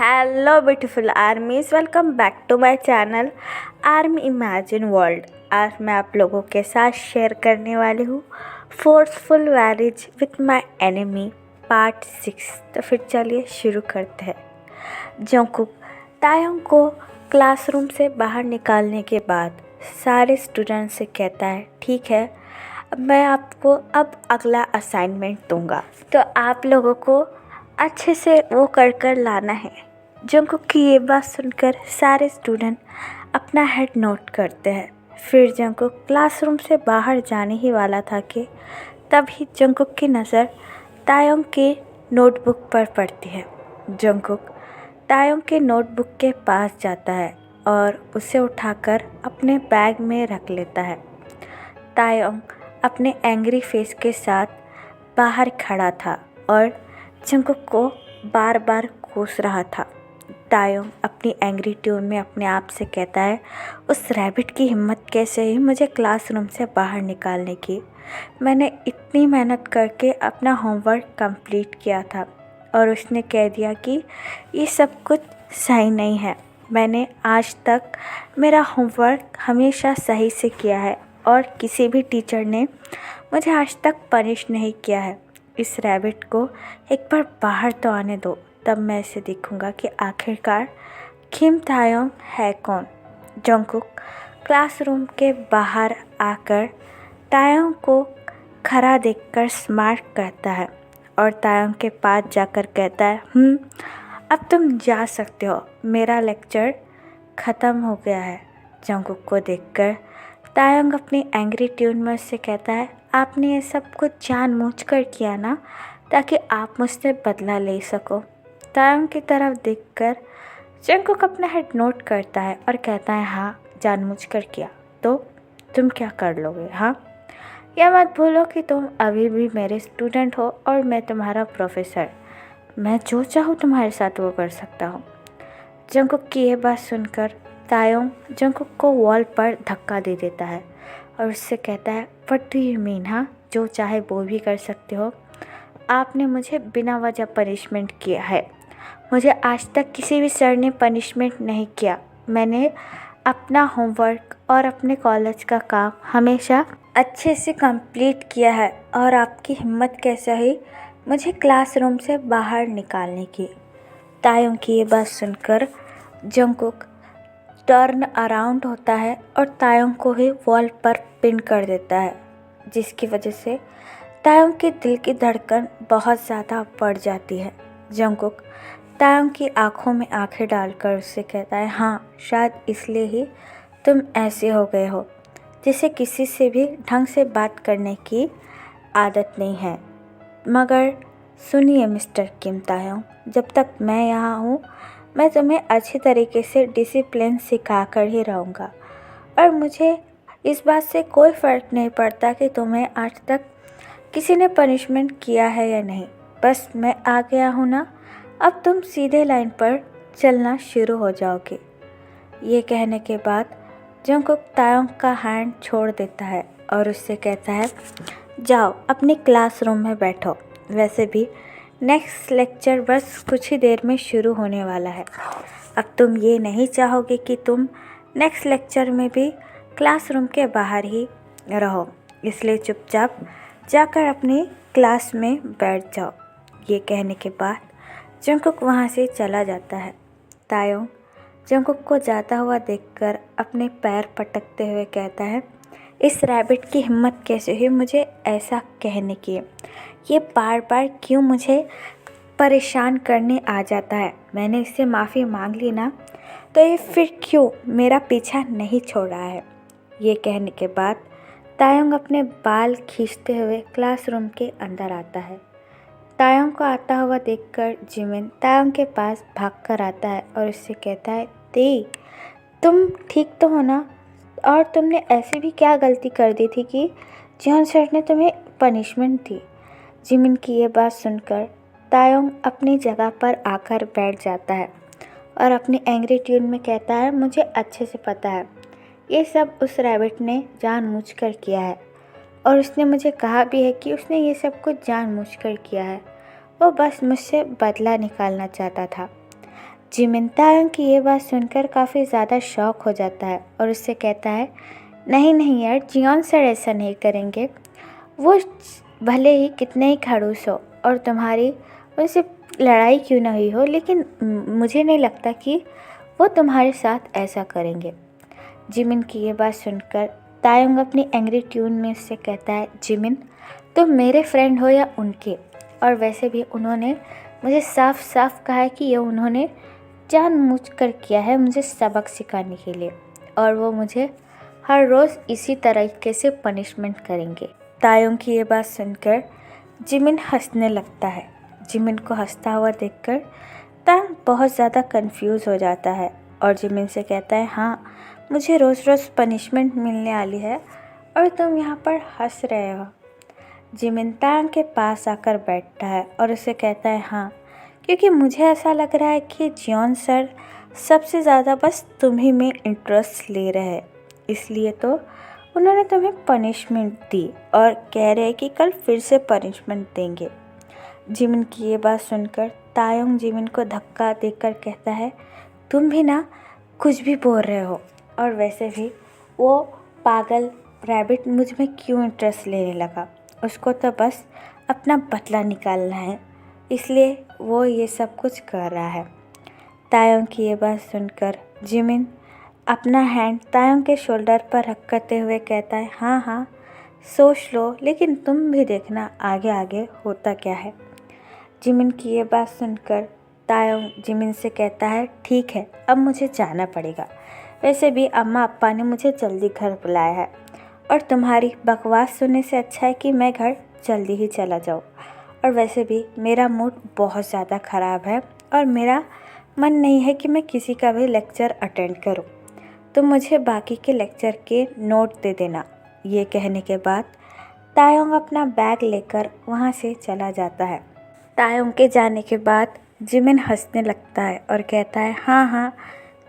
Hello beautiful armies, welcome back to my channel army imagine world. आज मैं आप लोगों के साथ शेयर करने वाली हूँ forceful marriage with my enemy part 6। तो फिर चलिए शुरू करते हैं। जंगकुक तायोंग को क्लासरूम से बाहर निकालने के बाद सारे स्टूडेंट से कहता है, ठीक है, मैं आपको अब अगला असाइनमेंट दूंगा, तो आप लोगों को अच्छे से वो कर लाना है। जंगकुक की ये बात सुनकर सारे स्टूडेंट अपना हेड नोट करते हैं। फिर जंगकुक क्लासरूम से बाहर जाने ही वाला था कि तभी जंगकुक की नज़र तायोंग की नोटबुक पर पड़ती है। जंगकुक तायोंग के नोटबुक के पास जाता है और उसे उठाकर अपने बैग में रख लेता है। तायोंग अपने एंग्री फेस के साथ बाहर खड़ा था और जंगकुक को बार बार कोस रहा था। तायोंग अपनी एंग्री ट्यून में अपने आप से कहता है, उस रैबिट की हिम्मत कैसे हुई मुझे क्लासरूम से बाहर निकालने की। मैंने इतनी मेहनत करके अपना होमवर्क कंप्लीट किया था और उसने कह दिया कि ये सब कुछ सही नहीं है। मैंने आज तक मेरा होमवर्क हमेशा सही से किया है और किसी भी टीचर ने मुझे आज तक पनिश नहीं किया है। इस रैबिट को एक बार बाहर तो आने दो, तब मैं इसे देखूंगा कि आखिरकार किम तायोंग है कौन। जंगकुक क्लासरूम के बाहर आकर तायोंग को खड़ा देखकर स्मार्ट करता है और तायोंग के पास जाकर कहता है, अब तुम जा सकते हो, मेरा लेक्चर ख़त्म हो गया है। जंगकुक को देखकर तायोंग अपनी एंग्री ट्यून में उससे कहता है, आपने ये सब कुछ जानबूझकर किया ना, ताकि आप मुझसे बदला ले सको। तायोंग की तरफ देखकर जंगकुक अपना हेड नोट करता है और कहता है, हाँ, जानबूझकर किया तो तुम क्या कर लोगे? हाँ, यह मत भूलो कि तुम अभी भी मेरे स्टूडेंट हो और मैं तुम्हारा प्रोफेसर। मैं जो चाहूँ तुम्हारे साथ वो कर सकता हूँ। जंगकुक की यह बात सुनकर तायोंग जंगकुक को वॉल पर धक्का दे देता है और उससे कहता है, व्हाट डू यू मीन? हाँ, जो चाहे वो भी कर सकते हो। आपने मुझे बिना वजह पनिशमेंट किया है। मुझे आज तक किसी भी सर ने पनिशमेंट नहीं किया। मैंने अपना होमवर्क और अपने कॉलेज का काम हमेशा अच्छे से कंप्लीट किया है और आपकी हिम्मत कैसे हुई मुझे क्लासरूम से बाहर निकालने की। तायोंग की ये बात सुनकर जंगकुक टर्न अराउंड होता है और तायोंग को ही वॉल पर पिन कर देता है, जिसकी वजह से तायोंग के दिल की धड़कन बहुत ज़्यादा बढ़ जाती है। जंगकुक तायोंग की आंखों में आंखें डालकर उससे कहता है, हाँ, शायद इसलिए ही तुम ऐसे हो गए हो, जिसे किसी से भी ढंग से बात करने की आदत नहीं है। मगर सुनिए मिस्टर किम तायोंग, जब तक मैं यहाँ हूँ मैं तुम्हें अच्छी तरीके से डिसिप्लिन सिखा कर ही रहूँगा और मुझे इस बात से कोई फ़र्क नहीं पड़ता कि तुम्हें आज तक किसी ने पनिशमेंट किया है या नहीं। बस मैं आ गया हूँ ना, अब तुम सीधे लाइन पर चलना शुरू हो जाओगे। ये कहने के बाद जंगकुक तायोंग का हैंड छोड़ देता है और उससे कहता है, जाओ अपनी क्लासरूम में बैठो। वैसे भी नेक्स्ट लेक्चर बस कुछ ही देर में शुरू होने वाला है। अब तुम ये नहीं चाहोगे कि तुम नेक्स्ट लेक्चर में भी क्लासरूम के बाहर ही रहो, इसलिए चुपचाप जाकर अपनी क्लास में बैठ जाओ। ये कहने के बाद जंगकुक वहाँ से चला जाता है। तायोंग जंगकुक को जाता हुआ देखकर अपने पैर पटकते हुए कहता है, इस रैबिट की हिम्मत कैसे हुई मुझे ऐसा कहने की? ये बार बार क्यों मुझे परेशान करने आ जाता है? मैंने इससे माफ़ी मांग ली ना, तो ये फिर क्यों मेरा पीछा नहीं छोड़ रहा है? ये कहने के बाद तायोंग अपने बाल खींचते हुए क्लासरूम के अंदर आता है। तायोंग को आता हुआ देखकर जिमिन तायोंग के पास भागकर आता है और उससे कहता है, दी, तुम ठीक तो हो ना? और तुमने ऐसी भी क्या गलती कर दी थी कि जियोन सर ने तुम्हें पनिशमेंट दी? जिमिन की ये बात सुनकर तायोंग अपनी जगह पर आकर बैठ जाता है और अपनी एंग्री ट्यून में कहता है, मुझे अच्छे से पता है ये सब उस रैबिट ने जानबूझकर किया है और उसने मुझे कहा भी है कि उसने ये सब कुछ जानबूझकर किया है। वो बस मुझसे बदला निकालना चाहता था। जिमिन तायंग की ये बात सुनकर काफ़ी ज़्यादा शॉक हो जाता है और उससे कहता है, नहीं नहीं यार, जियोन सर ऐसा नहीं करेंगे। वो भले ही कितने ही खड़ूस हो और तुम्हारी उनसे लड़ाई क्यों ना हुई हो, लेकिन मुझे नहीं लगता कि वो तुम्हारे साथ ऐसा करेंगे। जिमिन की ये बात सुनकर तायंग अपनी एंग्री ट्यून में उससे कहता है, जिमिन तुम मेरे फ्रेंड हो या उनके, और वैसे भी उन्होंने मुझे साफ साफ कहा है कि ये उन्होंने जानबूझकर किया है मुझे सबक सिखाने के लिए, और वो मुझे हर रोज़ इसी तरीके से पनिशमेंट करेंगे। तायंग की ये बात सुनकर जिमिन हंसने लगता है। जिमिन को हंसता हुआ देखकर तायंग बहुत ज़्यादा कंफ्यूज हो जाता है और जिमिन से कहता है, हाँ मुझे रोज़ रोज़ पनिशमेंट मिलने वाली है और तुम यहाँ पर हंस रहे हो। जिमिन तायंग के पास आकर बैठता है और उसे कहता है, हाँ क्योंकि मुझे ऐसा लग रहा है कि जियोन सर सबसे ज़्यादा बस तुम्ही में इंटरेस्ट ले रहे हैं, इसलिए तो उन्होंने तुम्हें पनिशमेंट दी और कह रहे हैं कि कल फिर से पनिशमेंट देंगे। जिमिन की ये बात सुनकर तायंग जिमिन को धक्का देकर कहता है, तुम भी ना कुछ भी बोल रहे हो, और वैसे भी वो पागल रैबिट मुझ में क्यों इंटरेस्ट लेने लगा, उसको तो बस अपना बदला निकालना है, इसलिए वो ये सब कुछ कर रहा है। तायंग की ये बात सुनकर जिमिन अपना हैंड तायंग के शोल्डर पर रख करते हुए कहता है, हाँ हाँ सोच लो, लेकिन तुम भी देखना आगे आगे होता क्या है। जिमिन की ये बात सुनकर तायंग जिमिन से कहता है, ठीक है अब मुझे जाना पड़ेगा, वैसे भी अम्मा अप्पा ने मुझे जल्दी घर बुलाया है और तुम्हारी बकवास सुनने से अच्छा है कि मैं घर जल्दी ही चला जाऊँ, और वैसे भी मेरा मूड बहुत ज़्यादा ख़राब है और मेरा मन नहीं है कि मैं किसी का भी लेक्चर अटेंड करूँ, तो मुझे बाकी के लेक्चर के नोट दे देना। ये कहने के बाद तायंग अपना बैग लेकर वहाँ से चला जाता है। तायंग के जाने के बाद जिमिन हंसने लगता है और कहता है, हाँ हाँ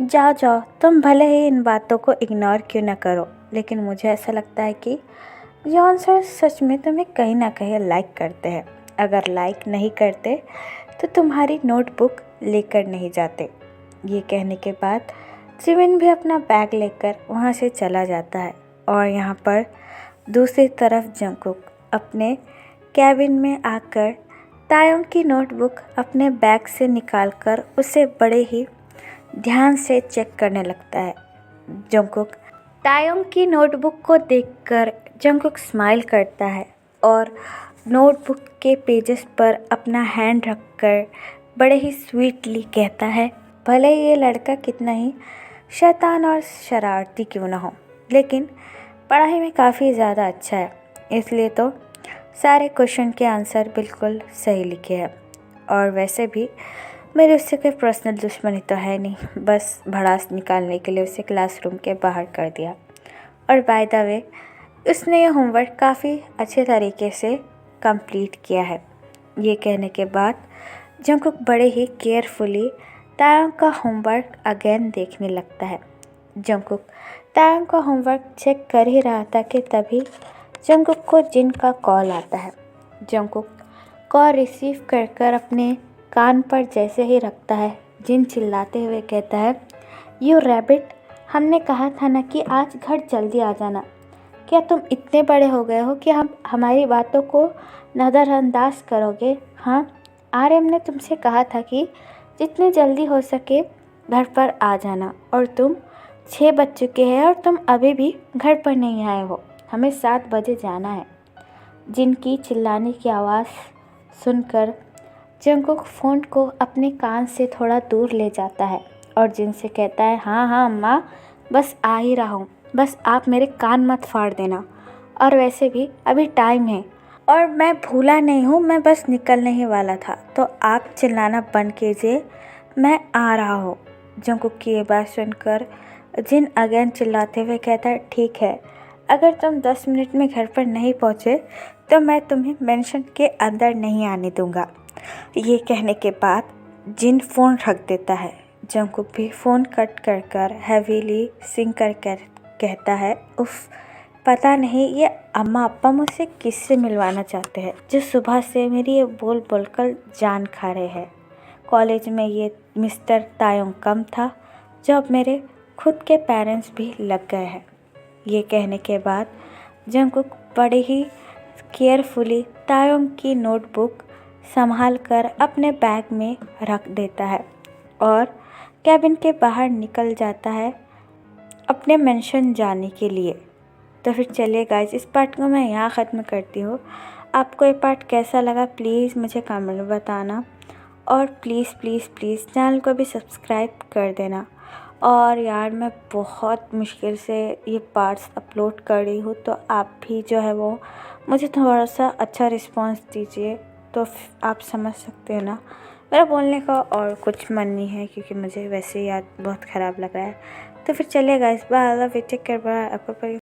जाओ जाओ, तुम भले ही इन बातों को इग्नोर क्यों ना करो, लेकिन मुझे ऐसा लगता है कि जॉन सर सच में तुम्हें कहीं ना कहीं लाइक करते हैं। अगर लाइक नहीं करते तो तुम्हारी नोटबुक लेकर नहीं जाते। ये कहने के बाद जिमिन भी अपना बैग लेकर वहाँ से चला जाता है और यहाँ पर दूसरी तरफ जंगकुक अपने कैबिन में आकर तायंग की नोटबुक अपने बैग से निकालकर उसे बड़े ही ध्यान से चेक करने लगता है। जंगकुक तायंग की नोटबुक को देखकर जंगकुक स्माइल करता है और नोटबुक के पेजेस पर अपना हैंड रखकर बड़े ही स्वीटली कहता है, भले ही ये लड़का कितना ही शैतान और शरारती क्यों ना हो, लेकिन पढ़ाई में काफ़ी ज़्यादा अच्छा है, इसलिए तो सारे क्वेश्चन के आंसर बिल्कुल सही लिखे हैं, और वैसे भी मेरे उससे कोई पर्सनल दुश्मनी तो है नहीं, बस भड़ास निकालने के लिए उसे क्लासरूम के बाहर कर दिया। और बाय द वे उसने ये होमवर्क काफ़ी अच्छे तरीके से कंप्लीट किया है। ये कहने के बाद जंगकुक बड़े ही केयरफुली तायंग का होमवर्क अगेन देखने लगता है। जंगकुक तायंग का होमवर्क चेक कर ही रहा था कि तभी जंगकुक को जिन का कॉल आता है। जंगकुक कॉल रिसीव कर अपने कान पर जैसे ही रखता है, जिन चिल्लाते हुए कहता है, यू रैबिट, हमने कहा था ना कि आज घर जल्दी आ जाना, क्या तुम इतने बड़े हो गए हो कि हम हमारी बातों को नज़रअंदाज करोगे? हाँ, आर्यम ने तुमसे कहा था कि जितने जल्दी हो सके घर पर आ जाना, और तुम 6 बज चुके हैं और तुम अभी भी घर पर नहीं आए हो, हमें 7 बजे जाना है। जिनकी चिल्लाने की आवाज़ सुनकर जंगकुक फ़ोन को अपने कान से थोड़ा दूर ले जाता है और जिनसे कहता है, हाँ हाँ अम्मा, बस आ ही रहा हूँ, बस आप मेरे कान मत फाड़ देना, और वैसे भी अभी टाइम है और मैं भूला नहीं हूँ, मैं बस निकलने ही वाला था, तो आप चिल्लाना बंद कीजिए, मैं आ रहा हूँ। जंगकुक की ये बात सुनकर जिन अगेन चिल्लाते हुए कहता है, ठीक है, अगर तुम 10 मिनट में घर पर नहीं पहुँचे तो मैं तुम्हें मेंशन के अंदर नहीं आने दूँगा। ये कहने के बाद जिन फ़ोन रख देता है। जंगकुक भी फ़ोन कट कर हैवीली सिंग कर कहता है, उफ, पता नहीं ये अम्मा अप्पा मुझसे किससे मिलवाना चाहते हैं, जो सुबह से मेरी ये बोल बोल कर जान खा रहे हैं। कॉलेज में ये मिस्टर तायोंग कम था, जो अब मेरे खुद के पेरेंट्स भी लग गए हैं। ये कहने के बाद जंगकुक बड़े ही केयरफुली तायोंग की नोटबुक संभाल कर अपने बैग में रख देता है और कैबिन के बाहर निकल जाता है अपने मेंशन जाने के लिए। तो फिर चलिए गाइस, इस पार्ट को मैं यहाँ ख़त्म करती हूँ। आपको ये पार्ट कैसा लगा प्लीज़ मुझे कमेंट में बताना, और प्लीज़ प्लीज़ प्लीज़ चैनल को भी सब्सक्राइब कर देना। और यार मैं बहुत मुश्किल से ये पार्ट्स अपलोड कर रही हूँ, तो आप भी जो है वो मुझे थोड़ा सा अच्छा रिस्पांस दीजिए, तो आप समझ सकते हो ना मेरा बोलने का और कुछ मन नहीं है, क्योंकि मुझे वैसे याद बहुत ख़राब लग रहा है। तो फिर चलिए guys, bye, I love you, take care, bye.